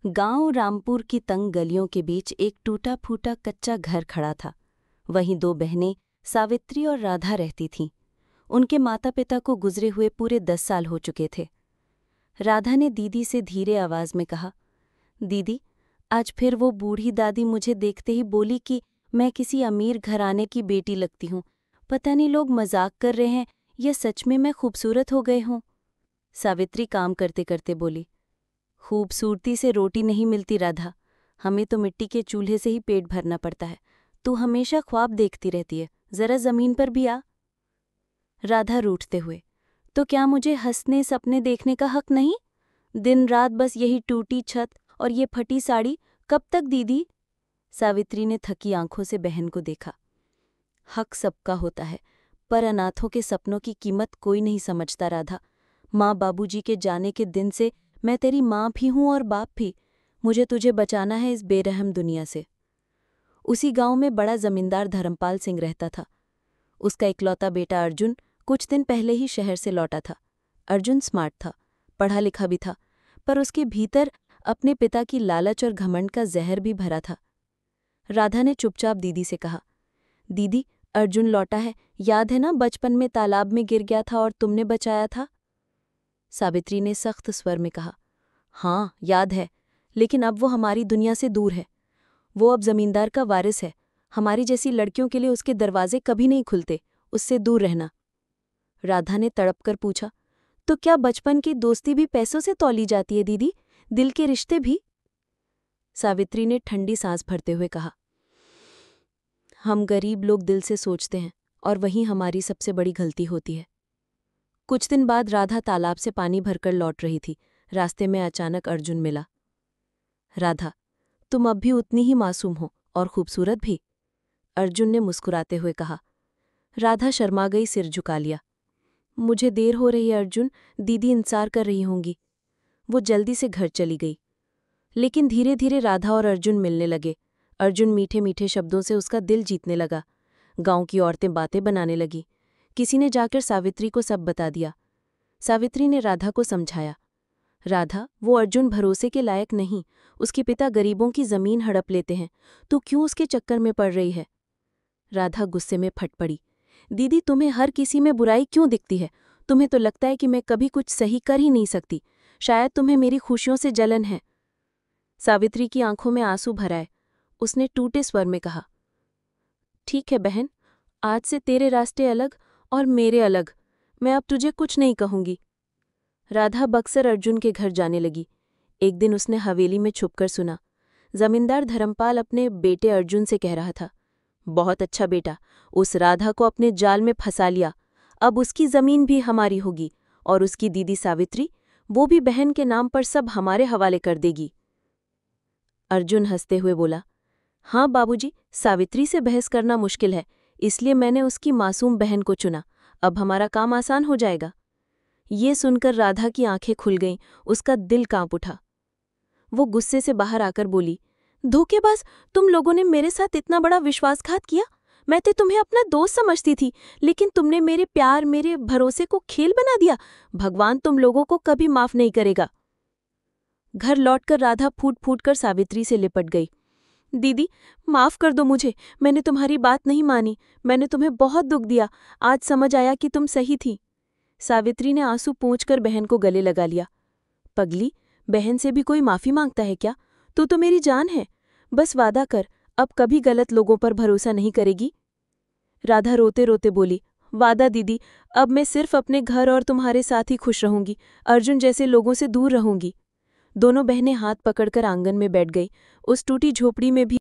गांव रामपुर की तंग गलियों के बीच एक टूटा फूटा कच्चा घर खड़ा था। वहीं दो बहनें सावित्री और राधा रहती थीं। उनके माता पिता को गुजरे हुए पूरे 10 साल हो चुके थे। राधा ने दीदी से धीरे आवाज में कहा, दीदी, आज फिर वो बूढ़ी दादी मुझे देखते ही बोली कि मैं किसी अमीर घराने की बेटी लगती हूँ। पता नहीं लोग मजाक कर रहे हैं या सच में मैं खूबसूरत हो गई हूँ। सावित्री काम करते करते बोली, खूबसूरती से रोटी नहीं मिलती राधा, हमें तो मिट्टी के चूल्हे से ही पेट भरना पड़ता है। तू हमेशा ख्वाब देखती रहती है, जरा जमीन पर भी आ। राधा रूठते हुए, तो क्या मुझे हंसने सपने देखने का हक नहीं? दिन रात बस यही टूटी छत और ये फटी साड़ी, कब तक दीदी? सावित्री ने थकी आंखों से बहन को देखा। हक सबका होता है, पर अनाथों के सपनों की कीमत कोई नहीं समझता राधा। माँ बाबूजी के जाने के दिन से मैं तेरी माँ भी हूँ और बाप भी। मुझे तुझे बचाना है इस बेरहम दुनिया से। उसी गांव में बड़ा जमींदार धर्मपाल सिंह रहता था। उसका इकलौता बेटा अर्जुन कुछ दिन पहले ही शहर से लौटा था। अर्जुन स्मार्ट था, पढ़ा लिखा भी था, पर उसके भीतर अपने पिता की लालच और घमंड का जहर भी भरा था। राधा ने चुपचाप दीदी से कहा, दीदी, अर्जुन लौटा है, याद है ना बचपन में तालाब में गिर गया था और तुमने बचाया था? सावित्री ने सख्त स्वर में कहा, हाँ याद है, लेकिन अब वो हमारी दुनिया से दूर है। वो अब जमींदार का वारिस है। हमारी जैसी लड़कियों के लिए उसके दरवाजे कभी नहीं खुलते, उससे दूर रहना। राधा ने तड़प कर पूछा, तो क्या बचपन की दोस्ती भी पैसों से तौली जाती है दीदी, दिल के रिश्ते भी? सावित्री ने ठंडी सांस भरते हुए कहा, हम गरीब लोग दिल से सोचते हैं और वही हमारी सबसे बड़ी गलती होती है। कुछ दिन बाद राधा तालाब से पानी भरकर लौट रही थी। रास्ते में अचानक अर्जुन मिला। राधा, तुम अब भी उतनी ही मासूम हो और खूबसूरत भी, अर्जुन ने मुस्कुराते हुए कहा। राधा शर्मा गई, सिर झुका लिया। मुझे देर हो रही है अर्जुन, दीदी इंतजार कर रही होंगी। वो जल्दी से घर चली गई। लेकिन धीरे धीरे राधा और अर्जुन मिलने लगे। अर्जुन मीठे मीठे शब्दों से उसका दिल जीतने लगा। गांव की औरतें बातें बनाने लगी। किसी ने जाकर सावित्री को सब बता दिया। सावित्री ने राधा को समझाया, राधा, वो अर्जुन भरोसे के लायक नहीं। उसके पिता गरीबों की जमीन हड़प लेते हैं। तू क्यों उसके चक्कर में पड़ रही है? राधा गुस्से में फट पड़ी। दीदी, तुम्हें हर किसी में बुराई क्यों दिखती है? तुम्हें तो लगता है कि मैं कभी कुछ सही कर ही नहीं सकती। शायद तुम्हें मेरी खुशियों से जलन है। सावित्री की आंखों में आंसू भर आए। उसने टूटे स्वर में कहा, ठीक है बहन, आज से तेरे रास्ते अलग और मेरे अलग। मैं अब तुझे कुछ नहीं कहूंगी। राधा बक्सर अर्जुन के घर जाने लगी। एक दिन उसने हवेली में छुपकर सुना। जमींदार धर्मपाल अपने बेटे अर्जुन से कह रहा था, बहुत अच्छा बेटा, उस राधा को अपने जाल में फंसा लिया। अब उसकी जमीन भी हमारी होगी और उसकी दीदी सावित्री, वो भी बहन के नाम पर सब हमारे हवाले कर देगी। अर्जुन हंसते हुए बोला, हाँ बाबूजी, सावित्री से बहस करना मुश्किल है, इसलिए मैंने उसकी मासूम बहन को चुना। अब हमारा काम आसान हो जाएगा। ये सुनकर राधा की आंखें खुल गईं, उसका दिल कांप उठा। वो गुस्से से बाहर आकर बोली, धोखेबाज, तुम लोगों ने मेरे साथ इतना बड़ा विश्वासघात किया। मैं तो तुम्हें अपना दोस्त समझती थी, लेकिन तुमने मेरे प्यार, मेरे भरोसे को खेल बना दिया। भगवान तुम लोगों को कभी माफ नहीं करेगा। घर लौटकर राधा फूट फूट कर सावित्री से लिपट गई। दीदी, माफ कर दो मुझे, मैंने तुम्हारी बात नहीं मानी। मैंने तुम्हें बहुत दुख दिया। आज समझ आया कि तुम सही थी। सावित्री ने आंसू पोंछकर बहन को गले लगा लिया। पगली, बहन से भी कोई माफी मांगता है क्या? तू तो मेरी जान है। बस वादा कर, अब कभी गलत लोगों पर भरोसा नहीं करेगी। राधा रोते रोते बोली, वादा दीदी, अब मैं सिर्फ अपने घर और तुम्हारे साथ ही खुश रहूंगी। अर्जुन जैसे लोगों से दूर रहूंगी। दोनों बहनें हाथ पकड़कर आंगन में बैठ गई। उस टूटी झोपड़ी में भी